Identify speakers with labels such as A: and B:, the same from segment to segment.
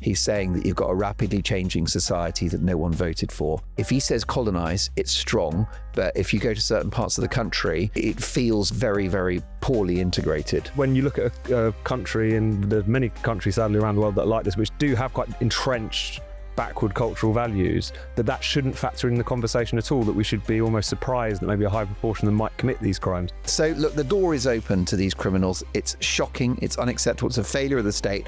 A: He's saying that you've got a rapidly changing society that no one voted for. If he says colonise, it's strong, but if you go to certain parts of the country, it feels very, very poorly integrated.
B: When you look at a country, and there's many countries sadly around the world that are like this, which do have quite entrenched backward cultural values, that shouldn't factor in the conversation at all, that we should be almost surprised that maybe a high proportion of them might commit these crimes.
A: So look, the door is open to these criminals. It's shocking, it's unacceptable, it's a failure of the state,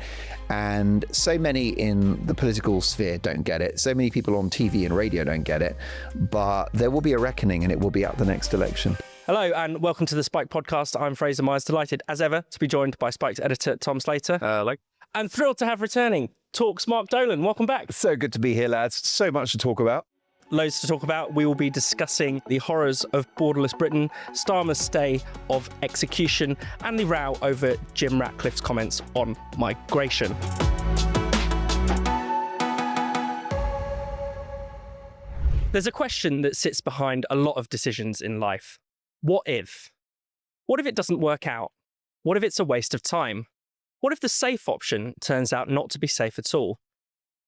A: and so many in the political sphere don't get it. So many people on TV and radio don't get it, but there will be a reckoning, and it will be at the next election.
C: Hello and welcome to the Spike podcast. I'm Fraser Myers, delighted as ever to be joined by Spike's editor Tom Slater.
B: Hello.
C: And thrilled to have returning Talk's Mark Dolan. Welcome back.
A: So good to be here, lads. So much to talk about.
C: Loads to talk about. We will be discussing the horrors of borderless Britain, Starmer's stay of execution, and the row over Jim Ratcliffe's comments on migration. There's a question that sits behind a lot of decisions in life. What if? What if it doesn't work out? What if it's a waste of time? What if the safe option turns out not to be safe at all?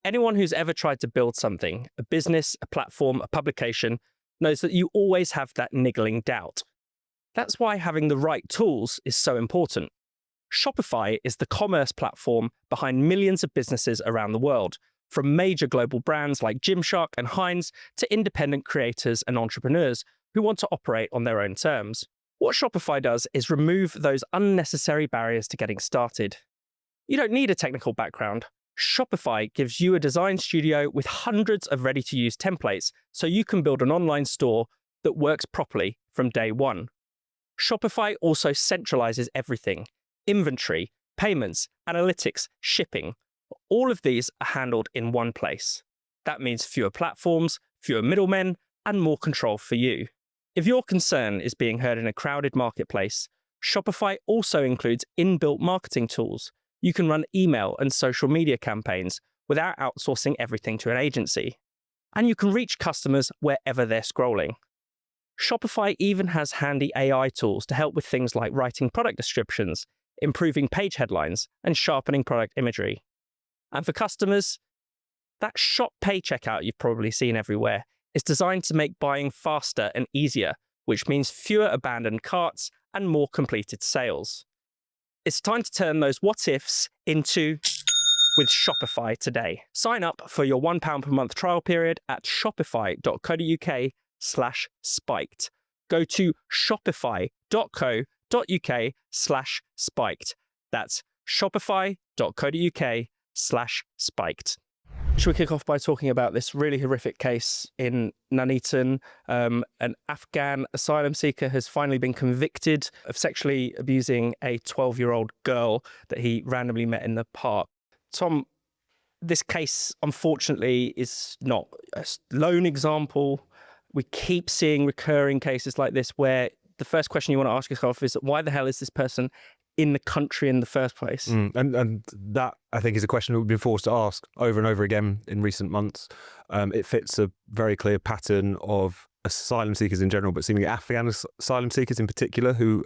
C: Anyone who's ever tried to build something, a business, a platform, a publication, knows that you always have that niggling doubt. That's why having the right tools is so important. Shopify is the commerce platform behind millions of businesses around the world, from major global brands like Gymshark and Heinz to independent creators and entrepreneurs who want to operate on their own terms. What Shopify does is remove those unnecessary barriers to getting started. You don't need a technical background. Shopify gives you a design studio with hundreds of ready-to-use templates so you can build an online store that works properly from day one. Shopify also centralizes everything: inventory, payments, analytics, shipping. All of these are handled in one place. That means fewer platforms, fewer middlemen, and more control for you. If your concern is being heard in a crowded marketplace, Shopify also includes inbuilt marketing tools. You can run email and social media campaigns without outsourcing everything to an agency. And you can reach customers wherever they're scrolling. Shopify even has handy AI tools to help with things like writing product descriptions, improving page headlines, and sharpening product imagery. And for customers, that Shop Pay checkout you've probably seen everywhere is designed to make buying faster and easier, which means fewer abandoned carts and more completed sales. It's time to turn those what-ifs into with Shopify today. Sign up for your £1 per month trial period at shopify.co.uk/spiked. Go to shopify.co.uk/spiked. That's shopify.co.uk/spiked. Should we kick off by talking about this really horrific case in Nuneaton? An Afghan asylum seeker has finally been convicted of sexually abusing a 12-year-old girl that he randomly met in the park. Tom, this case, unfortunately, is not a lone example. We keep seeing recurring cases like this where the first question you want to ask yourself is, why the hell is this person in the country in the first place?
B: And that, I think, is a question that we've been forced to ask over and over again in recent months. It fits a very clear pattern of asylum seekers in general, but seemingly Afghan asylum seekers in particular, who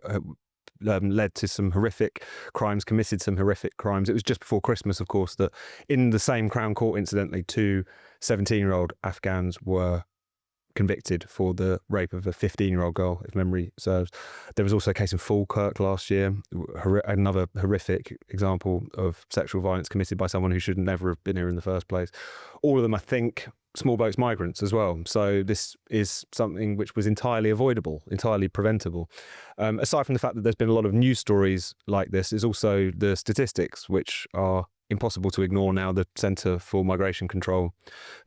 B: led to some horrific crimes, committed some horrific crimes. It was just before Christmas, of course, that in the same Crown Court, incidentally, 2 17-year-old Afghans were convicted for the rape of a 15-year-old girl, if memory serves. There was also a case in Falkirk last year, another horrific example of sexual violence committed by someone who should never have been here in the first place. All of them, I think, small boats migrants as well. So this is something which was entirely avoidable, entirely preventable. Aside from the fact that there's been a lot of news stories like this, is also the statistics, which are impossible to ignore now. The Centre for Migration Control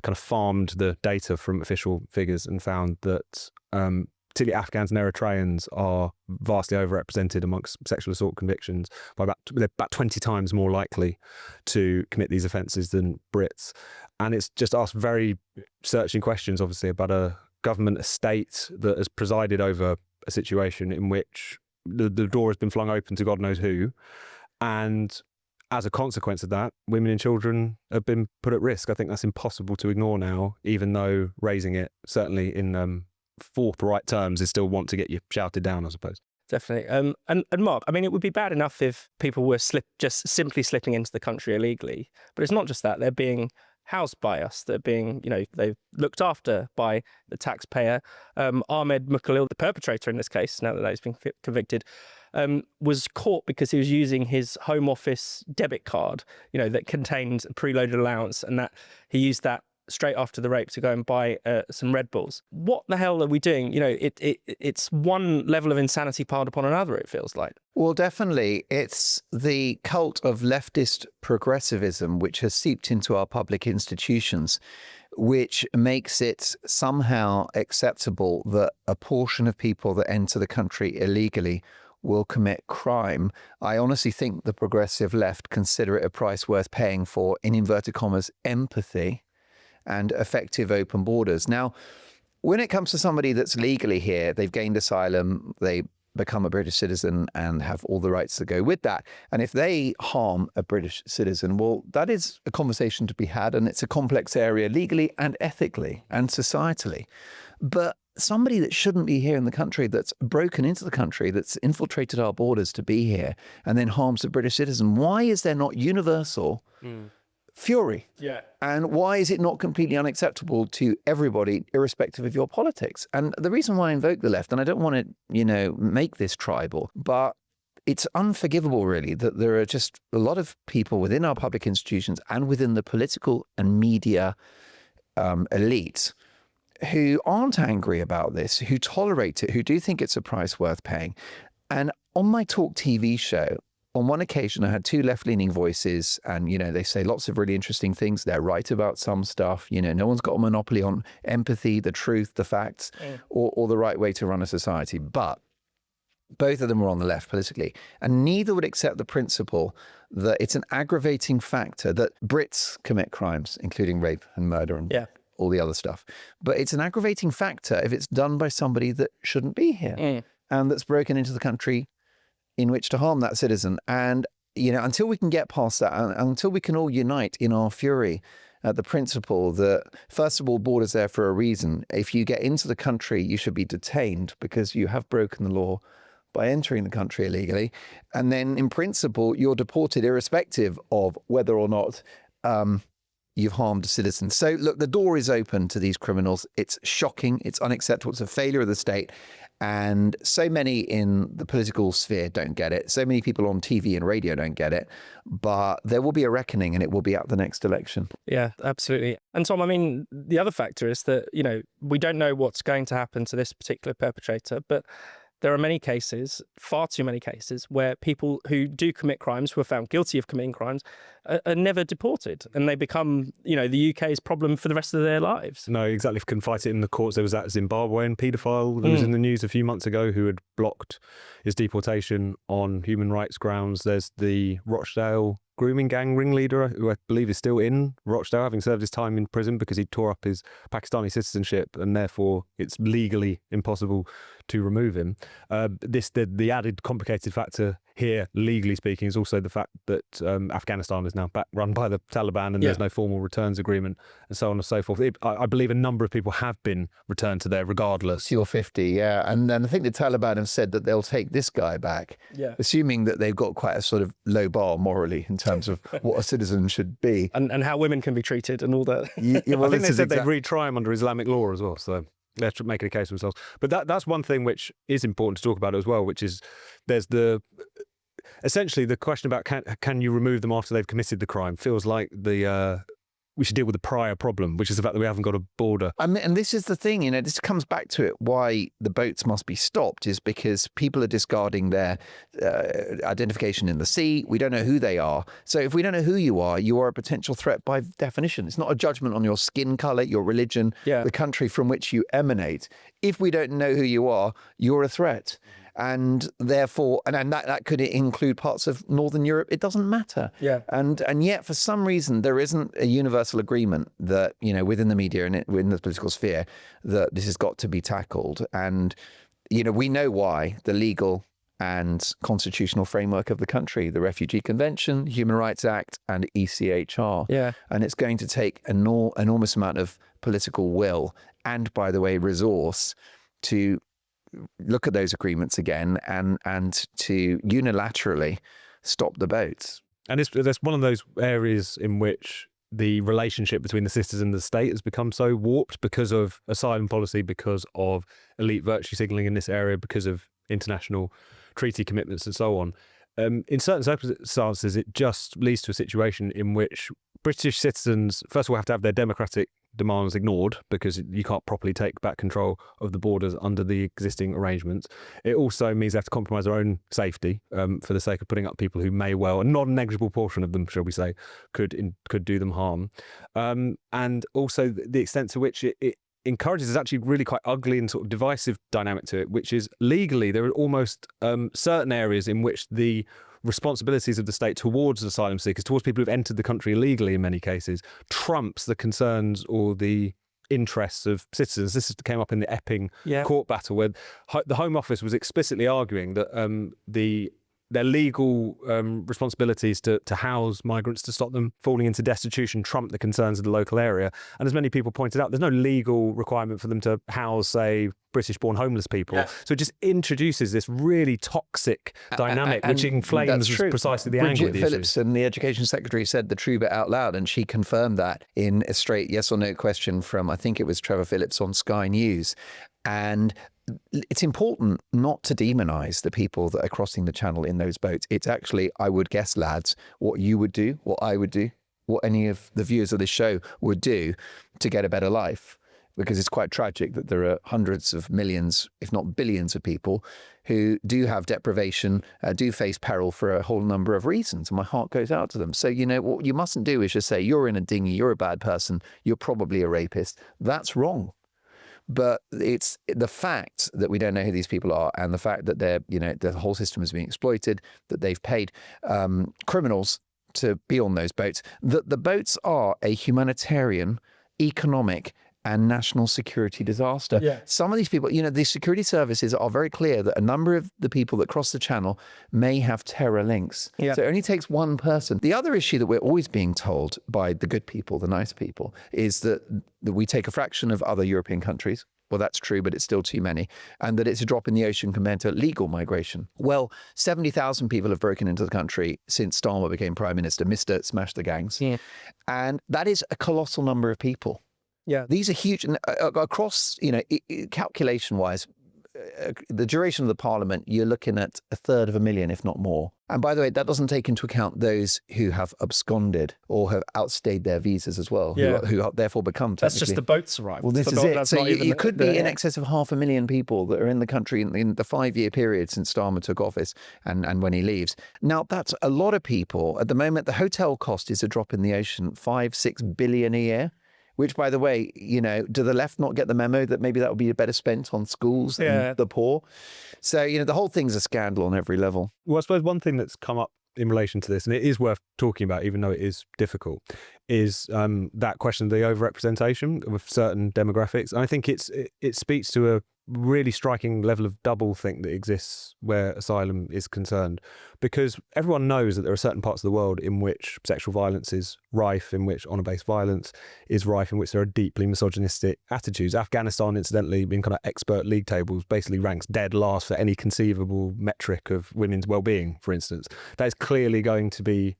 B: kind of farmed the data from official figures and found that particularly Afghans and Eritreans are vastly overrepresented amongst sexual assault convictions. They're about 20 times more likely to commit these offences than Brits. And it's just asked very searching questions, obviously, about a government, a state that has presided over a situation in which the door has been flung open to God knows who. And as a consequence of that, women and children have been put at risk. I think that's impossible to ignore now, even though raising it, certainly in forthright terms, is still want to get you shouted down, I suppose.
C: definitely. And Mark, I mean, it would be bad enough if people were just simply slipping into the country illegally, but it's not just that. They're being housed by us. They're being, they're looked after by the taxpayer. Ahmed Mukhalil, the perpetrator in this case, now that he's been convicted, was caught because he was using his Home Office debit card, that contained a preloaded allowance, and that he used that straight after the rape to go and buy some Red Bulls. What the hell are we doing? It's one level of insanity piled upon another, it feels like.
A: Well, definitely. It's the cult of leftist progressivism which has seeped into our public institutions, which makes it somehow acceptable that a portion of people that enter the country illegally will commit crime. I honestly think the progressive left consider it a price worth paying for, in inverted commas, empathy and effective open borders. Now, when it comes to somebody that's legally here, they've gained asylum, they become a British citizen and have all the rights that go with that. And if they harm a British citizen, well, that is a conversation to be had, and it's a complex area legally and ethically and societally. But somebody that shouldn't be here in the country, that's broken into the country, that's infiltrated our borders to be here and then harms a British citizen, why is there not universal fury?
C: Yeah.
A: And why is it not completely unacceptable to everybody, irrespective of your politics? And the reason why I invoke the left, and I don't want to, make this tribal, but it's unforgivable, really, that there are just a lot of people within our public institutions and within the political and media elite who aren't angry about this, who tolerate it, who do think it's a price worth paying. And on my Talk TV show, on one occasion, I had two left-leaning voices, and, they say lots of really interesting things. They're right about some stuff. No one's got a monopoly on empathy, the truth, the facts, or the right way to run a society. But both of them were on the left politically, and neither would accept the principle that it's an aggravating factor that Brits commit crimes, including rape and murder and all the other stuff. But it's an aggravating factor if it's done by somebody that shouldn't be here and that's broken into the country in which to harm that citizen. And, until we can get past that, and until we can all unite in our fury at the principle that, first of all, borders there for a reason. If you get into the country, you should be detained because you have broken the law by entering the country illegally. And then, in principle, you're deported irrespective of whether or not you've harmed a citizen. So, look, the door is open to these criminals. It's shocking. It's unacceptable. It's a failure of the state. And so many in the political sphere don't get it. So many people on TV and radio don't get it. But there will be a reckoning, and it will be at the next election.
C: Yeah, absolutely. And Tom, I mean, the other factor is that, we don't know what's going to happen to this particular perpetrator, but there are many cases, far too many cases, where people who do commit crimes, who are found guilty of committing crimes, are never deported, and they become, the UK's problem for the rest of their lives.
B: No, exactly. If can fight it in the courts. There was that Zimbabwean paedophile that was in the news a few months ago who had blocked his deportation on human rights grounds. There's the Rochdale grooming gang ringleader, who I believe is still in Rochdale, having served his time in prison because he tore up his Pakistani citizenship, and therefore it's legally impossible to remove him. The added complicated factor here, legally speaking, is also the fact that Afghanistan is now run by the Taliban, and there's no formal returns agreement, and so on and so forth. I believe a number of people have been returned to there regardless.
A: You're 50, yeah. And then I think the Taliban have said that they'll take this guy back, assuming that they've got quite a sort of low bar morally in terms of what a citizen should be.
C: And how women can be treated and all that.
B: Well, I think they said they'd retry him under Islamic law as well, so they're making a case for themselves. But that's one thing which is important to talk about as well, which is there's essentially the question about can you remove them after they've committed the crime feels like we should deal with the prior problem, which is the fact that we haven't got a border.
A: And this is the thing, this comes back to it. Why the boats must be stopped is because people are discarding their identification in the sea. We don't know who they are. So if we don't know who you are a potential threat by definition. It's not a judgment on your skin color, your religion, the country from which you emanate. If we don't know who you are, you're a threat. And therefore, and that could include parts of Northern Europe. It doesn't matter.
C: Yeah.
A: And yet, for some reason, there isn't a universal agreement that, within the media and within the political sphere, that this has got to be tackled. And, we know why. The legal and constitutional framework of the country, the Refugee Convention, Human Rights Act, and ECHR.
C: Yeah.
A: And it's going to take an enormous amount of political will and, by the way, resource to look at those agreements again and to unilaterally stop the boats.
B: And there's one of those areas in which the relationship between the citizens and the state has become so warped because of asylum policy, because of elite virtue signalling in this area, because of international treaty commitments and so on. In certain circumstances, it just leads to a situation in which British citizens, first of all, have to have their democratic demands ignored because you can't properly take back control of the borders under the existing arrangements. It also means they have to compromise their own safety for the sake of putting up people who may well, a non-negligible portion of them, shall we say, could do them harm. And also the extent to which it encourages is actually really quite ugly and sort of divisive dynamic to it, which is legally there are almost certain areas in which the responsibilities of the state towards asylum seekers, towards people who've entered the country illegally in many cases, trumps the concerns or the interests of citizens. This came up in the Epping court battle where the Home Office was explicitly arguing that their legal responsibilities to house migrants, to stop them falling into destitution, trump the concerns of the local area. And as many people pointed out, there's no legal requirement for them to house, say, British-born homeless people. Yeah. So it just introduces this really toxic dynamic, which inflames precisely the anger of the
A: Phillipson, the Education Secretary, said the true bit out loud, and she confirmed that in a straight yes or no question from, I think it was Trevor Phillips on Sky News. And it's important not to demonise the people that are crossing the channel in those boats. It's actually, I would guess, lads, what you would do, what I would do, what any of the viewers of this show would do to get a better life. Because it's quite tragic that there are hundreds of millions, if not billions of people who do have deprivation, do face peril for a whole number of reasons. And my heart goes out to them. So, what you mustn't do is just say, you're in a dinghy, you're a bad person, you're probably a rapist. That's wrong. But it's the fact that we don't know who these people are, and the fact that they're, the whole system is being exploited, that they've paid criminals to be on those boats, that the boats are a humanitarian, economic, and national security disaster. Yeah. Some of these people, the security services are very clear that a number of the people that cross the channel may have terror links. Yeah. So it only takes one person. The other issue that we're always being told by the good people, the nice people, is that we take a fraction of other European countries. Well, that's true, but it's still too many. And that it's a drop in the ocean compared to legal migration. Well, 70,000 people have broken into the country since Starmer became Prime Minister, Mr. Smash the Gangs. Yeah. And that is a colossal number of people. Yeah, these are huge across, calculation-wise, the duration of the parliament, you're looking at 1/3 if not more. And by the way, that doesn't take into account those who have absconded or have outstayed their visas as well, who therefore become technically...
C: That's just the boats arrived.
A: Well, this is it. So you could be in excess of 500,000 people that are in the country in the 5-year period since Starmer took office and when he leaves. Now, that's a lot of people. At the moment, the hotel cost is a drop in the ocean, 5-6 billion a year. Which, by the way, do the left not get the memo that maybe that would be better spent on schools and the poor? So, the whole thing's a scandal on every level.
B: Well, I suppose one thing that's come up in relation to this, and it is worth talking about, even though it is difficult, is that question of the overrepresentation of certain demographics. And I think it speaks to a really striking level of doublethink that exists where asylum is concerned, because everyone knows that there are certain parts of the world in which sexual violence is rife, in which honour-based violence is rife, in which there are deeply misogynistic attitudes. Afghanistan, incidentally, in kind of expert league tables, basically ranks dead last for any conceivable metric of women's well-being, for instance. That is clearly going to be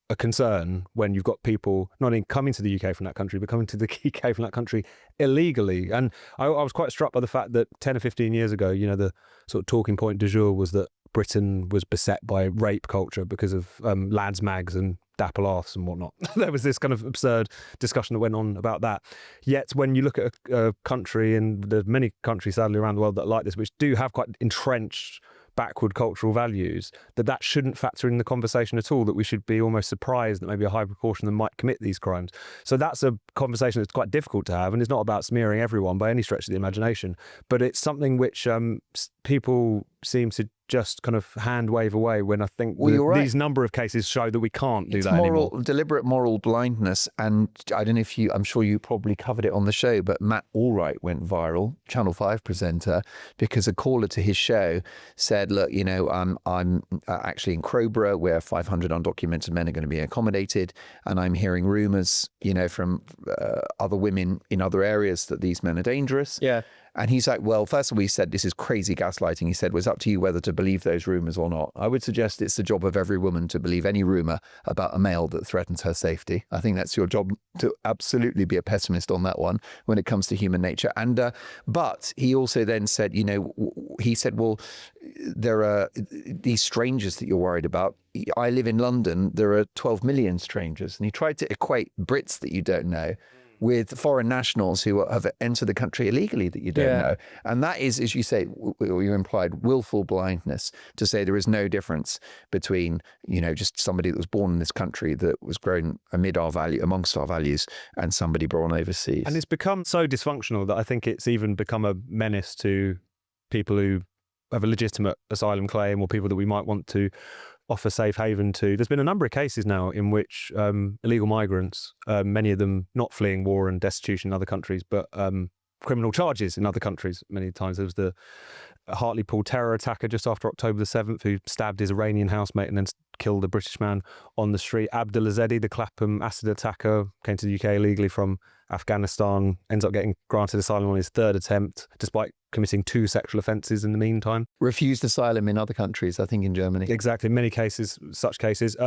B: a concern when you've got people not only coming to the UK from that country, but coming to the UK from that country illegally. And I was quite struck by the fact that 10 or 15 years ago, the sort of talking point du jour was that Britain was beset by rape culture because of lads mags and dapple arse and whatnot. There was this kind of absurd discussion that went on about that. Yet when you look at a country, and there's many countries sadly around the world that are like this, which do have quite entrenched backward cultural values, that shouldn't factor in the conversation at all, that we should be almost surprised that maybe a high proportion of them might commit these crimes. So that's a conversation that's quite difficult to have, and it's not about smearing everyone by any stretch of the imagination, but it's something which people seem to just kind of hand wave away when I think these number of cases show that we can't do that anymore.
A: Deliberate moral blindness. And I don't know if I'm sure you probably covered it on the show, but Matt Allwright went viral, Channel 5 presenter, because a caller to his show said, look, I'm actually in Crowborough where 500 undocumented men are going to be accommodated. And I'm hearing rumours, from other women in other areas that these men are dangerous. Yeah. And he's like, well, first of all, he said, this is crazy gaslighting. He said, well, it's up to you whether to believe those rumours or not. I would suggest it's the job of every woman to believe any rumour about a male that threatens her safety. I think that's your job, to absolutely be a pessimist on that one when it comes to human nature. And but he also then said, he said, well, there are these strangers that you're worried about. I live in London. There are 12 million strangers. And he tried to equate Brits that you don't know with foreign nationals who have entered the country illegally that you don't know. And that is, as you say, or you implied, willful blindness to say there is no difference between, just somebody that was born in this country that was grown amongst our values and somebody born overseas.
B: And it's become so dysfunctional that I think it's even become a menace to people who have a legitimate asylum claim or people that we might want to offer safe haven to. There's been a number of cases now in which illegal migrants, many of them not fleeing war and destitution in other countries, but criminal charges in other countries. Many times there was the Hartlepool terror attacker just after October the 7th who stabbed his Iranian housemate and then killed a British man on the street. Abdul Azedi, the Clapham acid attacker, came to the UK illegally from Afghanistan, ends up getting granted asylum on his third attempt, despite committing 2 sexual offences in the meantime.
A: Refused asylum in other countries, I think in Germany.
B: Exactly, many cases, such cases.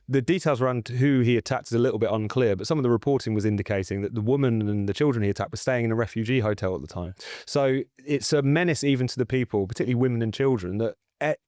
B: The details around who he attacked is a little bit unclear, but some of the reporting was indicating that the woman and the children he attacked were staying in a refugee hotel at the time. So it's a menace even to the people, particularly women and children, that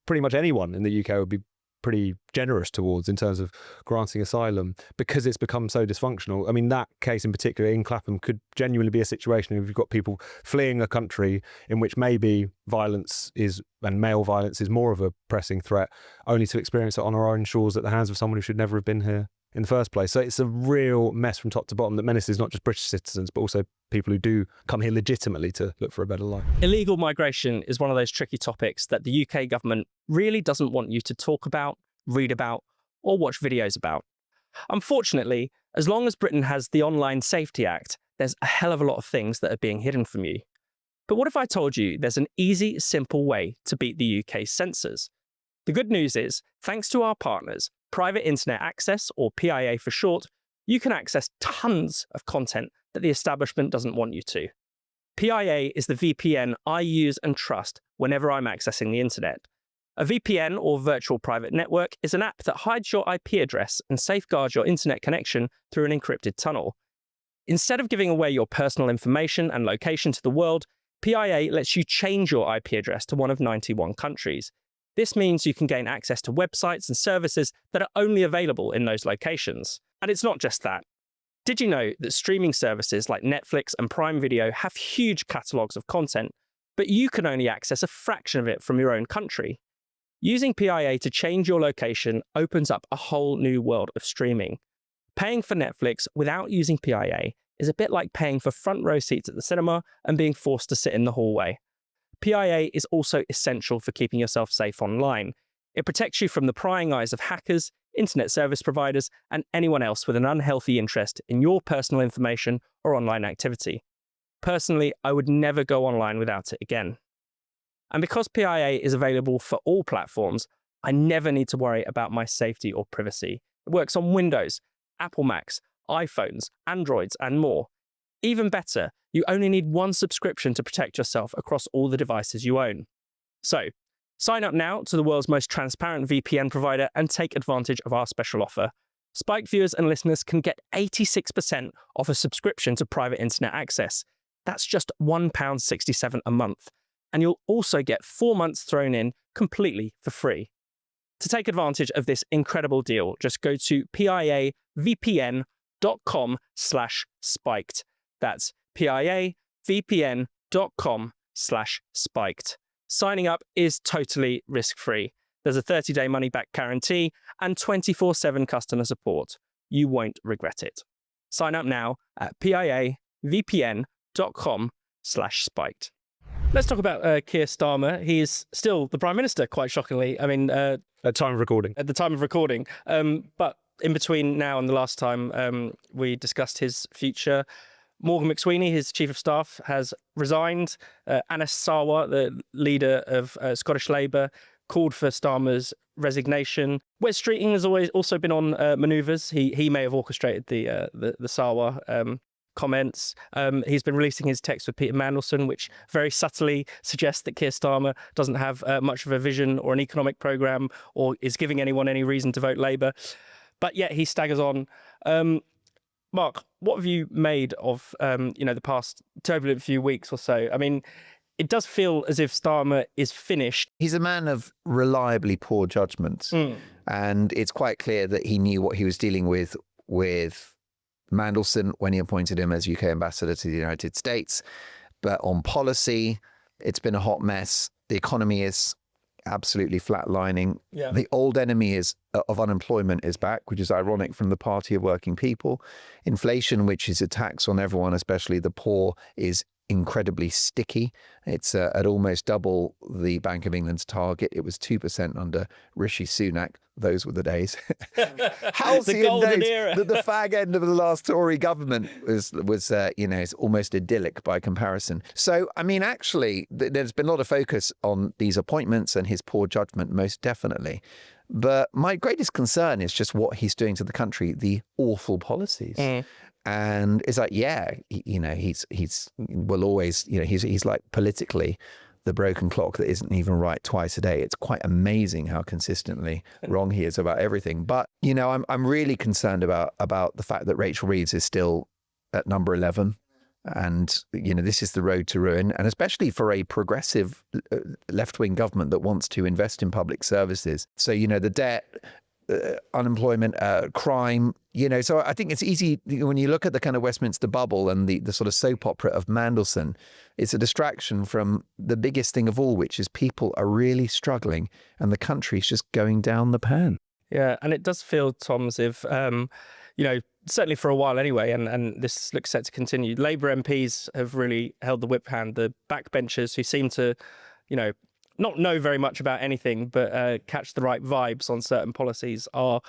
B: pretty much anyone in the UK would be pretty generous towards in terms of granting asylum because it's become so dysfunctional. I mean, that case in particular in Clapham could genuinely be a situation if you've got people fleeing a country in which maybe violence is, and male violence is more of a pressing threat, only to experience it on our own shores at the hands of someone who should never have been here in the first place. So it's a real mess from top to bottom that menaces not just British citizens, but also people who do come here legitimately to look for a better life.
C: Illegal migration is one of those tricky topics that the UK government really doesn't want you to talk about, read about, or watch videos about. Unfortunately, as long as Britain has the Online Safety Act, there's a hell of a lot of things that are being hidden from you. But what if I told you there's an easy, simple way to beat the UK's censors? The good news is, thanks to our partners, Private Internet Access, or PIA for short, you can access tons of content that the establishment doesn't want you to. PIA is the VPN I use and trust whenever I'm accessing the internet. A VPN, or virtual private network, is an app that hides your IP address and safeguards your internet connection through an encrypted tunnel. Instead of giving away your personal information and location to the world, PIA lets you change your IP address to one of 91 countries. This means you can gain access to websites and services that are only available in those locations. And it's not just that. Did you know that streaming services like Netflix and Prime Video have huge catalogues of content, but you can only access a fraction of it from your own country? Using PIA to change your location opens up a whole new world of streaming. Paying for Netflix without using PIA is a bit like paying for front row seats at the cinema and being forced to sit in the hallway. PIA is also essential for keeping yourself safe online. It protects you from the prying eyes of hackers, internet service providers, and anyone else with an unhealthy interest in your personal information or online activity. Personally, I would never go online without it again. And because PIA is available for all platforms, I never need to worry about my safety or privacy. It works on Windows, Apple Macs, iPhones, Androids, and more. Even better, you only need one subscription to protect yourself across all the devices you own. So, sign up now to the world's most transparent VPN provider and take advantage of our special offer. Spike viewers and listeners can get 86% off a subscription to Private Internet Access. That's just £1.67 a month. And you'll also get 4 months thrown in completely for free. To take advantage of this incredible deal, just go to piavpn.com/spiked. That's piavpn.com/spiked. Signing up is totally risk-free. There's a 30-day money-back guarantee and 24/7 customer support. You won't regret it. Sign up now at piavpn.com/spiked. Let's talk about Keir Starmer. He is still the Prime Minister, quite shockingly. I mean,
B: At time of recording.
C: at the time of recording. But in between now and the last time we discussed his future, Morgan McSweeney, his Chief of Staff, has resigned. Anas Sarwar, the leader of Scottish Labour, called for Starmer's resignation. Wes Streeting has also been on manoeuvres. He may have orchestrated the Sarwar comments. He's been releasing his text with Peter Mandelson, which very subtly suggests that Keir Starmer doesn't have much of a vision or an economic programme or is giving anyone any reason to vote Labour. But yet he staggers on. Mark, what have you made of the past turbulent few weeks or so? I mean, it does feel as if Starmer is finished.
A: He's a man of reliably poor judgment. And it's quite clear that he knew what he was dealing with Mandelson when he appointed him as UK ambassador to the United States. But on policy, it's been a hot mess. The economy is absolutely flatlining.
C: Yeah.
A: The old enemy of unemployment is back, which is ironic from the Party of Working People. Inflation, which is a tax on everyone, especially the poor, is incredibly sticky. It's at almost double the Bank of England's target. It was 2% under Rishi Sunak. Those were the days. Halcyon
C: the golden
A: days.
C: era.
A: The fag end of the last Tory government was it's almost idyllic by comparison. So, I mean, actually, there's been a lot of focus on these appointments and his poor judgment, most definitely. But my greatest concern is just what he's doing to the country, the awful policies. And it's like, he's like politically the broken clock that isn't even right twice a day. It's quite amazing how consistently wrong he is about everything. But, I'm really concerned about the fact that Rachel Reeves is still at number 11. And, this is the road to ruin. And especially for a progressive left-wing government that wants to invest in public services. So, the debt, unemployment, crime, so I think it's easy when you look at the kind of Westminster bubble and the sort of soap opera of Mandelson, it's a distraction from the biggest thing of all, which is people are really struggling and the country's just going down the pan.
C: Yeah, and it does feel, Tom, as if, certainly for a while anyway, and this looks set to continue, Labour MPs have really held the whip hand. The backbenchers who seem to, not know very much about anything, but catch the right vibes on certain policies are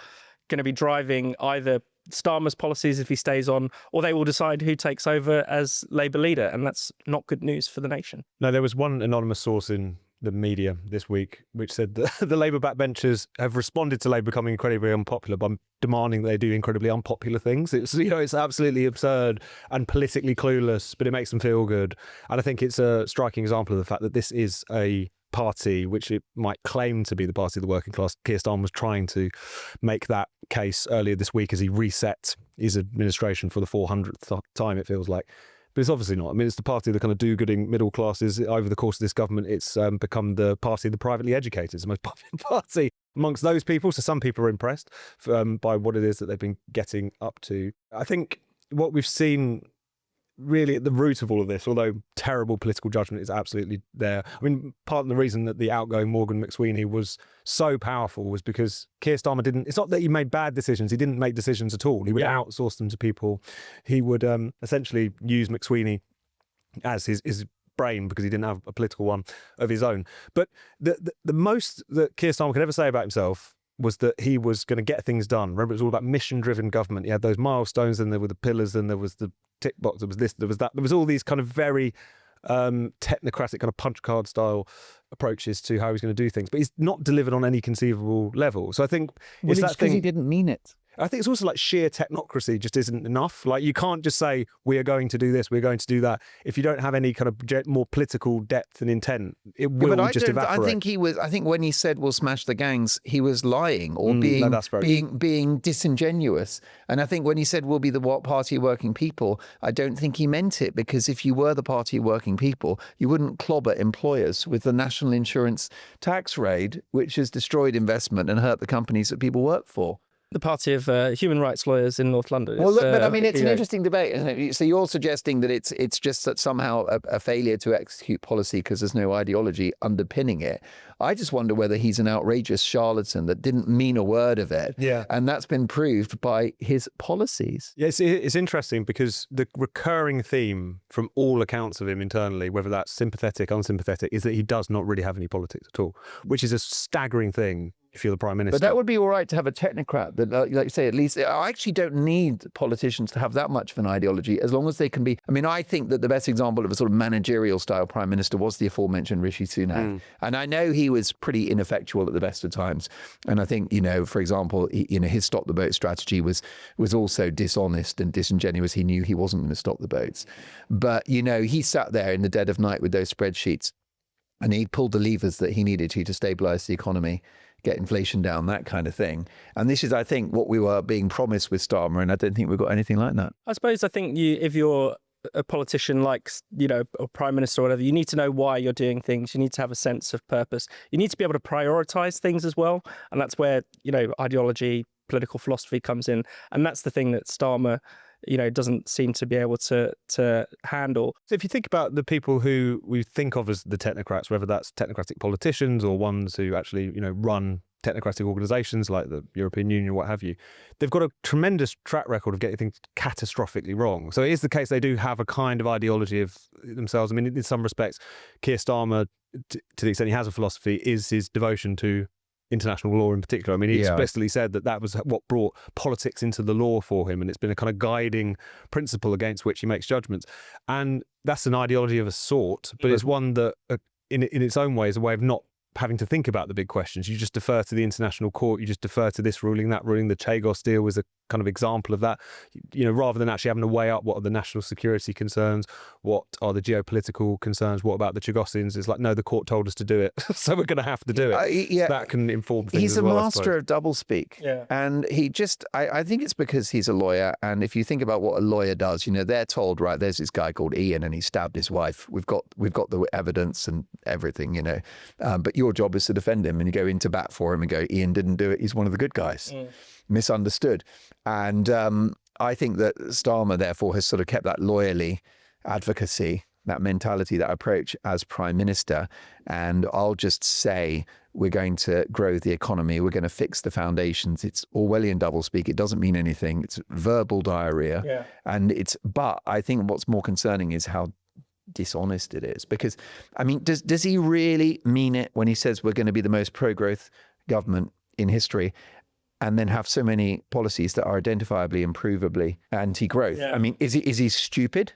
C: going to be driving either Starmer's policies if he stays on, or they will decide who takes over as Labour leader. And that's not good news for the nation.
B: No, there was one anonymous source in the media this week which said that the Labour backbenchers have responded to Labour becoming incredibly unpopular by demanding they do incredibly unpopular things. It's absolutely absurd and politically clueless, but it makes them feel good. And I think it's a striking example of the fact that this is a party which it might claim to be the party of the working class. Keir Starmer was trying to make that case earlier this week as he reset his administration for the 400th time, it feels like. But it's obviously not. I mean, it's the party of the kind of do-gooding middle classes. Over the course of this government, it's become the party of the privately educated, the most popular party amongst those people. So some people are impressed by what it is that they've been getting up to. I think what we've seen really at the root of all of this, although terrible political judgment is absolutely there. I mean, part of the reason that the outgoing Morgan McSweeney was so powerful was because Keir Starmer didn't, it's not that he made bad decisions, he didn't make decisions at all. He would outsource them to people. He would essentially use McSweeney as his brain because he didn't have a political one of his own. But the most that Keir Starmer could ever say about himself was that he was going to get things done. Remember, it was all about mission-driven government. He had those milestones, and there were the pillars, and there was the tick box, there was this, there was that. There was all these kind of very technocratic kind of punch card style approaches to how he's going to do things. But he's not delivered on any conceivable level. So I think it's that thing.
A: He didn't mean it.
B: I think it's also like sheer technocracy just isn't enough. Like you can't just say, we are going to do this, we're going to do that. If you don't have any kind of more political depth and intent, it will just evaporate.
A: I think when he said we'll smash the gangs, he was lying or being disingenuous. And I think when he said we'll be the party of working people, I don't think he meant it, because if you were the party of working people, you wouldn't clobber employers with the national insurance tax raid, which has destroyed investment and hurt the companies that people work for.
C: The party of human rights lawyers in North London.
A: Well, look, but I mean, it's an interesting debate, isn't it? So you're suggesting that it's just that somehow a failure to execute policy because there's no ideology underpinning it. I just wonder whether he's an outrageous charlatan that didn't mean a word of it.
B: Yeah.
A: And that's been proved by his policies.
B: Yes, it's interesting because the recurring theme from all accounts of him internally, whether that's sympathetic, unsympathetic, is that he does not really have any politics at all, which is a staggering thing. if you're the Prime Minister.
A: But that would be all right to have a technocrat that, like you say, at least I actually don't need politicians to have that much of an ideology as long as they can be. I mean, I think that the best example of a sort of managerial style Prime Minister was the aforementioned Rishi Sunak. And I know he was pretty ineffectual at the best of times. And I think, for example, his stop the boat strategy was also dishonest and disingenuous. He knew he wasn't going to stop the boats. But, he sat there in the dead of night with those spreadsheets and he pulled the levers that he needed to stabilize the economy, get inflation down, that kind of thing. And this is, I think, what we were being promised with Starmer, and I don't think we've got anything like that.
C: I think if you're a politician like, a prime minister or whatever, you need to know why you're doing things. You need to have a sense of purpose. You need to be able to prioritize things as well. And that's where, ideology, political philosophy comes in. And that's the thing that Starmer doesn't seem to be able to handle.
B: So if you think about the people who we think of as the technocrats, whether that's technocratic politicians or ones who actually, run technocratic organisations like the European Union, what have you, they've got a tremendous track record of getting things catastrophically wrong. So it is the case they do have a kind of ideology of themselves. I mean, in some respects, Keir Starmer, to the extent he has a philosophy, is his devotion to international law in particular. I mean, he explicitly said that was what brought politics into the law for him, and it's been a kind of guiding principle against which he makes judgments. And that's an ideology of a sort, but it's one that, in its own way, is a way of not having to think about the big questions. You just defer to the international court. You just defer to this ruling, that ruling. The Chagos deal was a kind of example of that. Rather than actually having to weigh up what are the national security concerns, what are the geopolitical concerns, what about the Chagosians? It's like, no, the court told us to do it, so we're going to have to do it. So that can inform things.
A: He's
B: as well,
A: a master of doublespeak.
C: Yeah.
A: And he just, I think it's because he's a lawyer. And if you think about what a lawyer does, they're told, right, there's this guy called Ian and he stabbed his wife. We've got the evidence and everything, but your job is to defend him, and you go into bat for him and go, Ian didn't do it. He's one of the good guys. Misunderstood. And I think that Starmer, therefore, has sort of kept that lawyerly advocacy, that mentality, that approach as Prime Minister. And I'll just say, we're going to grow the economy. We're going to fix the foundations. It's Orwellian doublespeak. It doesn't mean anything. It's verbal diarrhea. Yeah. But I think what's more concerning is how dishonest it is. Because, I mean, does he really mean it when he says we're going to be the most pro-growth government in history, and then have so many policies that are identifiably and provably anti-growth? Yeah. I mean, is he stupid,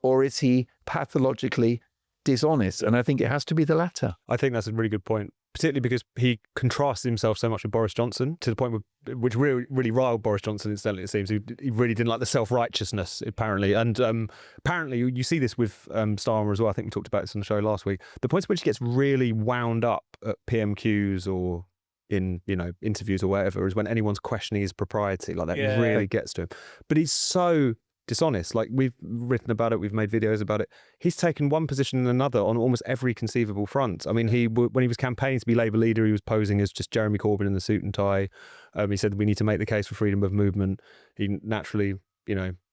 A: or is he pathologically dishonest? And I think it has to be the latter.
B: I think that's a really good point, particularly because he contrasts himself so much with Boris Johnson, to the point which really riled Boris Johnson, incidentally, it seems. He really didn't like the self-righteousness, apparently. And apparently you see this with Starmer as well. I think we talked about this on the show last week. The points at which he gets really wound up at PMQs or in interviews or whatever is when anyone's questioning his propriety. Like that really gets to him. But he's so dishonest. Like, we've written about it, we've made videos about it. He's taken one position and another on almost every conceivable front. I mean, when he was campaigning to be Labour leader, he was posing as just Jeremy Corbyn in the suit and tie. He said we need to make the case for freedom of movement. He naturally,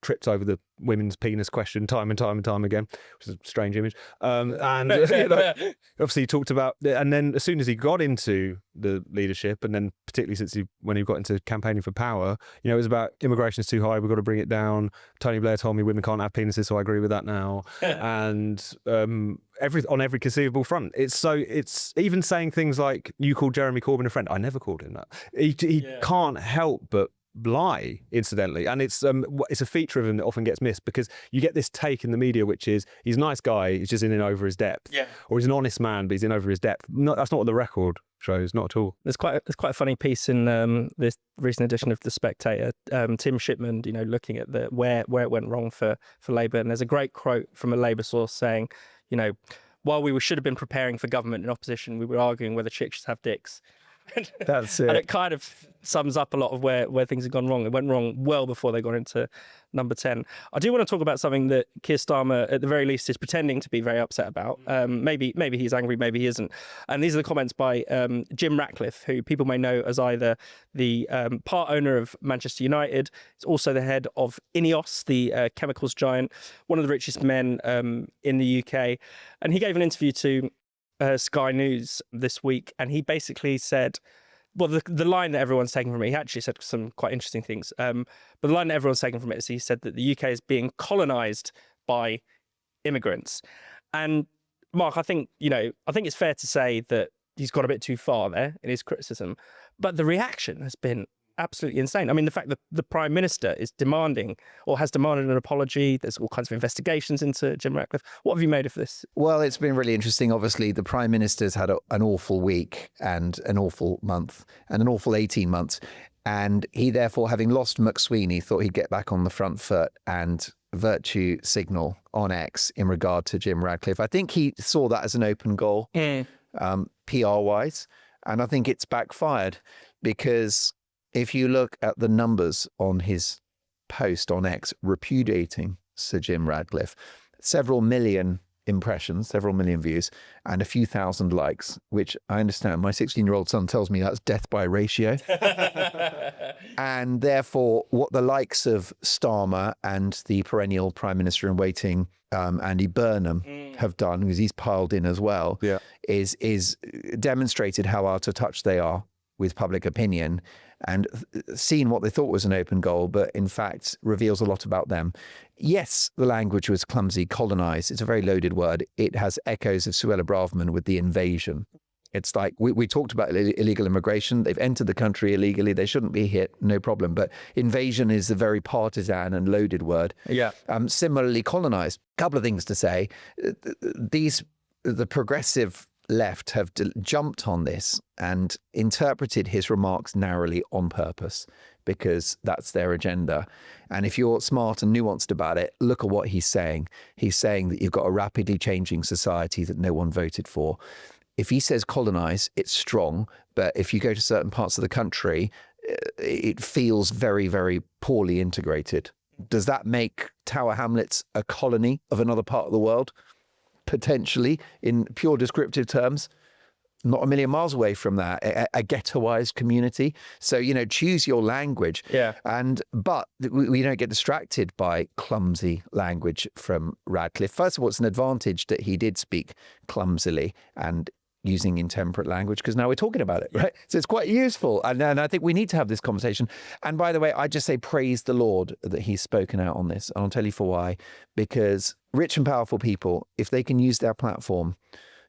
B: tripped over the women's penis question time and time again, which is a strange image. Obviously he talked about, and then as soon as he got into the leadership, and then particularly when he got into campaigning for power, it was about immigration is too high, we've got to bring it down. Tony Blair told me women can't have penises, so I agree with that now. And on every conceivable front. It's even saying things like, you called Jeremy Corbyn a friend. I never called him that. He can't help but lie, incidentally, and it's a feature of him that often gets missed, because you get this take in the media which is he's a nice guy, he's just in over his depth, or he's an honest man but he's in over his depth. That's not what the record shows, not at all.
C: There's quite a funny piece in this recent edition of The Spectator, Tim Shipman, looking at where it went wrong for Labour, and there's a great quote from a Labour source saying, while we should have been preparing for government in opposition, we were arguing whether chicks should have dicks.
A: That's it.
C: And it kind of sums up a lot of where things have gone wrong. It went wrong well before they got into number 10. I do want to talk about something that Keir Starmer, at the very least, is pretending to be very upset about. Maybe he's angry, maybe he isn't. And these are the comments by Jim Ratcliffe, who people may know as either the part owner of Manchester United. He's also the head of Ineos, the chemicals giant, one of the richest men in the UK. And he gave an interview to Sky News this week, and he basically said, well, the line that everyone's taken from it, he actually said some quite interesting things, but the line that everyone's taken from it is he said that the UK is being colonised by immigrants. And Mark, I think it's fair to say that he's got a bit too far there in his criticism. But the reaction has been absolutely insane. I mean, the fact that the Prime Minister is demanding or has demanded an apology, there's all kinds of investigations into Jim Ratcliffe. What have you made of this?
A: Well, it's been really interesting. Obviously, the Prime Minister's had an awful week and an awful month and an awful 18 months. And he, therefore, having lost McSweeney, thought he'd get back on the front foot and virtue signal on X in regard to Jim Ratcliffe. I think he saw that as an open goal, PR-wise. And I think it's backfired because if you look at the numbers on his post on X repudiating Sir Jim Ratcliffe, several million impressions, several million views, and a few thousand likes, which I understand. My 16-year-old son tells me that's death by ratio. And therefore, what the likes of Starmer and the perennial Prime Minister in waiting, Andy Burnham, have done, because he's piled in as well, is demonstrated how out of touch they are with public opinion, and seen what they thought was an open goal, but in fact reveals a lot about them. Yes, the language was clumsy, colonized. It's a very loaded word. It has echoes of Suella Braverman with the invasion. It's like, we talked about illegal immigration. They've entered the country illegally. They shouldn't be here, no problem. But invasion is a very partisan and loaded word.
C: Yeah.
A: Similarly, colonized. Couple of things to say. The progressive left have jumped on this and interpreted his remarks narrowly on purpose because that's their agenda. And if you're smart and nuanced about it, look at what he's saying. He's saying that you've got a rapidly changing society that no one voted for. If he says colonize, it's strong. But if you go to certain parts of the country, it feels very, very poorly integrated. Does that make Tower Hamlets a colony of another part of the world? Potentially, in pure descriptive terms, not a million miles away from that, a ghettoized community. So, choose your language.
C: Yeah.
A: But we don't get distracted by clumsy language from Ratcliffe. First of all, it's an advantage that he did speak clumsily and using intemperate language, because now we're talking about it, right? So it's quite useful. And I think we need to have this conversation. And by the way, I just say praise the Lord that he's spoken out on this. And I'll tell you for why. Because rich and powerful people, if they can use their platform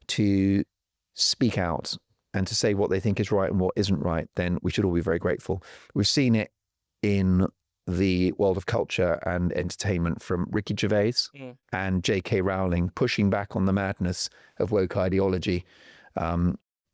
A: to speak out and to say what they think is right and what isn't right, then we should all be very grateful. We've seen it in the world of culture and entertainment from Ricky Gervais and J.K. Rowling pushing back on the madness of woke ideology.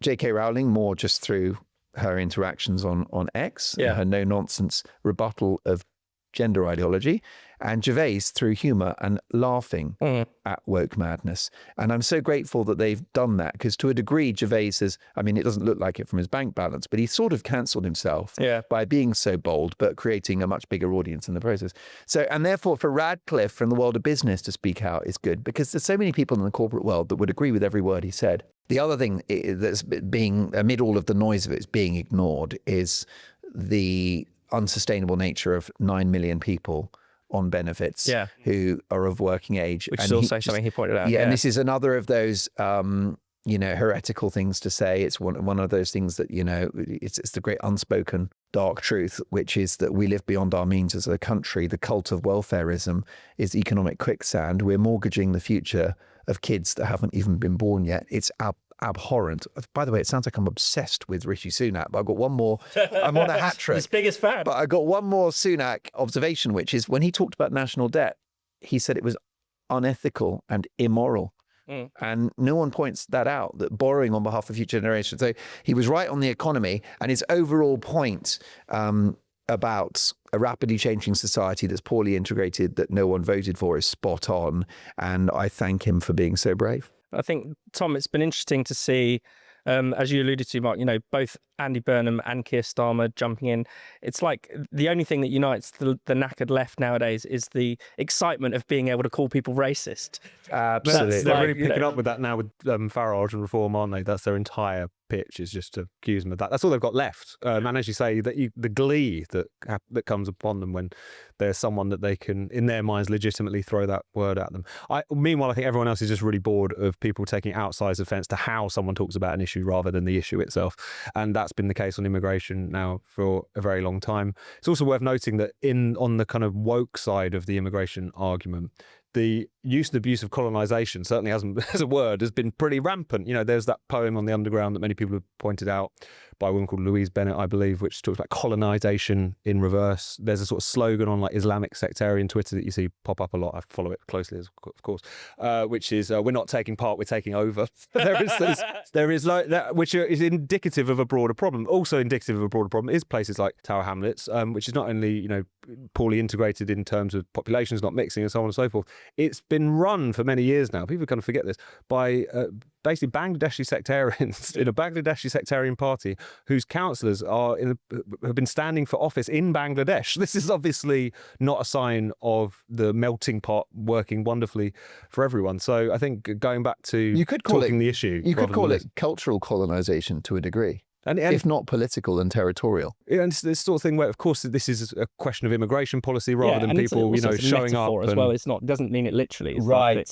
A: J.K. Rowling more just through her interactions on X, her no-nonsense rebuttal of gender ideology, and Gervais through humour and laughing at woke madness. And I'm so grateful that they've done that, because to a degree, Gervais has, it doesn't look like it from his bank balance, but he sort of cancelled himself by being so bold, but creating a much bigger audience in the process. So, and therefore for Radcliffe from the world of business to speak out is good, because there's so many people in the corporate world that would agree with every word he said. The other thing that's being, amid all of the noise of it, is being ignored is the unsustainable nature of 9 million people on benefits who are of working age.
C: Which is also something he pointed out.
A: And this is another of those, heretical things to say. It's one of those things that, it's the great unspoken dark truth, which is that we live beyond our means as a country. The cult of welfarism is economic quicksand. We're mortgaging the future of kids that haven't even been born yet. It's abhorrent. By the way, it sounds like I'm obsessed with Rishi Sunak, but I've got one more. I'm on a hat trick.
C: His biggest fan.
A: But I got one more Sunak observation, which is when he talked about national debt, he said it was unethical and immoral. And no one points that out, that borrowing on behalf of future generations. So he was right on the economy, and his overall point about a rapidly changing society that's poorly integrated, that no one voted for, is spot on. And I thank him for being so brave.
C: I think, Tom, it's been interesting to see, as you alluded to, Mark, both Andy Burnham and Keir Starmer jumping in. It's like the only thing that unites the knackered left nowadays is the excitement of being able to call people racist.
B: Absolutely. They're really picking up with that now with Farage and Reform, aren't they? That's their entire pitch, is just to accuse them of that. That's all they've got left. And as you say, the glee that comes upon them when there's someone that they can, in their minds, legitimately throw that word at them. Meanwhile, I think everyone else is just really bored of people taking outsized offence to how someone talks about an issue rather than the issue itself. And that's been the case on immigration now for a very long time. It's also worth noting that on the kind of woke side of the immigration argument, the use and abuse of colonisation, certainly as a word, has been pretty rampant. You know, there's that poem on the Underground that many people have pointed out by a woman called Louise Bennett, I believe, which talks about colonisation in reverse. There's a sort of slogan on like Islamic sectarian Twitter that you see pop up a lot. I follow it closely, of course, which is we're not taking part, we're taking over. there is like that, which is indicative of a broader problem. Also indicative of a broader problem is places like Tower Hamlets, which is not only, you know, poorly integrated in terms of populations not mixing and so on and so forth. It's been run for many years now. People kind of forget this by basically Bangladeshi sectarians in a Bangladeshi sectarian party whose councillors have been standing for office in Bangladesh. This is obviously not a sign of the melting pot working wonderfully for everyone. So I think going back to the issue,
A: you could call it cultural colonisation to a degree.
B: And
A: if not political and territorial.
B: Yeah, and it's this sort of thing where, of course, this is a question of immigration policy rather than people, showing up.
C: As well, it's not, doesn't mean it literally. It's
D: right.
C: I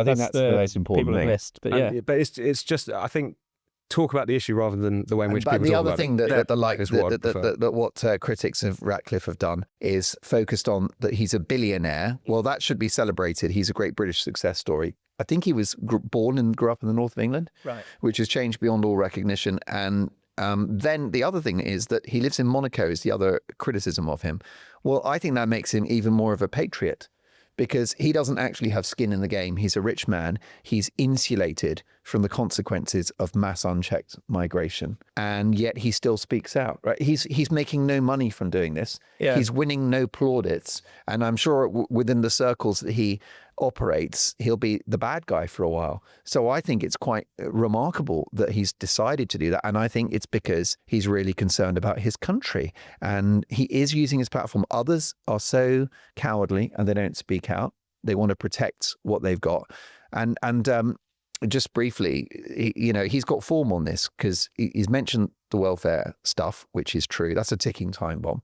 C: think that's the most important thing.
B: But it's just, I think, talk about the issue rather than the way in which people talk about it.
A: But the other thing that what critics of Ratcliffe have done is focused on that he's a billionaire. Well, that should be celebrated. He's a great British success story. I think he was born and grew up in the north of England,
C: right,
A: which has changed beyond all recognition. And then the other thing is that he lives in Monaco is the other criticism of him. Well, I think that makes him even more of a patriot because he doesn't actually have skin in the game. He's a rich man. He's insulated from the consequences of mass unchecked migration. And yet he still speaks out, right? He's making no money from doing this.
C: Yeah.
A: He's winning no plaudits. And I'm sure within the circles that he operates, he'll be the bad guy for a while. So I think it's quite remarkable that he's decided to do that. And I think it's because he's really concerned about his country. And he is using his platform. Others are so cowardly and they don't speak out. They want to protect what they've got. And just briefly, he's got form on this because he's mentioned the welfare stuff, which is true. That's a ticking time bomb.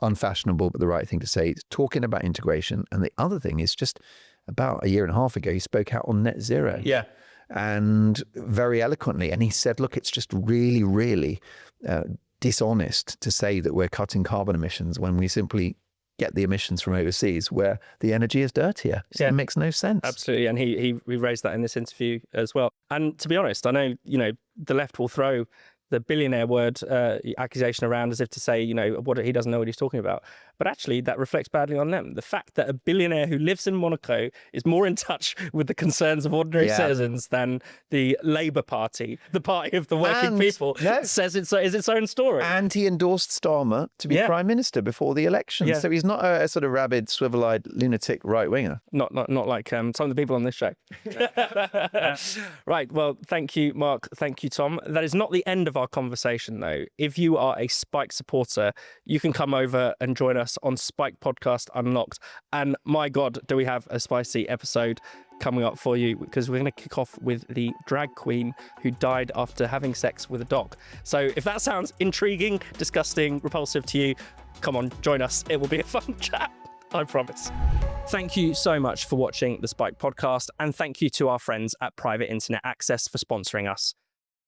A: Unfashionable, but the right thing to say. He's talking about integration. And the other thing is just about a year and a half ago, he spoke out on net zero.
C: Yeah.
A: And very eloquently. And he said, look, it's just really, really dishonest to say that we're cutting carbon emissions when we simply get the emissions from overseas where the energy is dirtier. So it makes no sense.
C: Absolutely. And he raised that in this interview as well. And to be honest, I know, the left will throw the billionaire word accusation around as if to say, what he doesn't know what he's talking about. But actually, that reflects badly on them. The fact that a billionaire who lives in Monaco is more in touch with the concerns of ordinary citizens than the Labour Party, the party of the working people, says is its own story.
A: And he endorsed Starmer to be Prime Minister before the election. Yeah. So he's not a sort of rabid, swivel-eyed lunatic right-winger.
C: Not like some of the people on this show. Right. Well, thank you, Mark. Thank you, Tom. That is not the end of our conversation, though. If you are a Spike supporter, you can come over and join us on Spike Podcast Unlocked. And my God, do we have a spicy episode coming up for you, because we're going to kick off with the drag queen who died after having sex with a dog. So if that sounds intriguing, disgusting, repulsive to you, come on, join us. It will be a fun chat, I promise. Thank you so much for watching the Spike Podcast, and thank you to our friends at Private Internet Access for sponsoring us.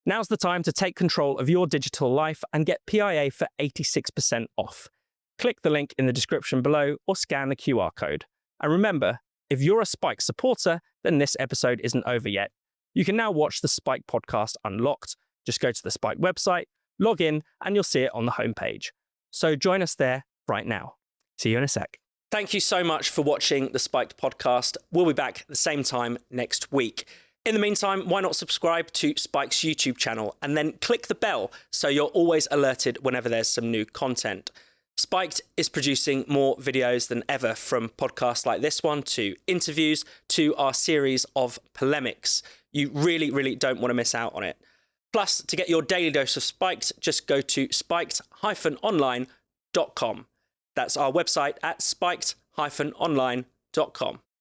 C: Now's the time to take control of your digital life and get PIA for 86% off. Click the link in the description below or scan the QR code. And remember, if you're a Spike supporter, then this episode isn't over yet. You can now watch the Spike Podcast Unlocked. Just go to the Spike website, log in, and you'll see it on the homepage. So join us there right now. See you in a sec. Thank you so much for watching the Spiked Podcast. We'll be back at the same time next week. In the meantime, why not subscribe to Spike's YouTube channel and then click the bell so you're always alerted whenever there's some new content. Spiked is producing more videos than ever, from podcasts like this one to interviews to our series of polemics. You really, really don't want to miss out on it. Plus, to get your daily dose of Spiked, just go to spiked-online.com. That's our website at spiked-online.com.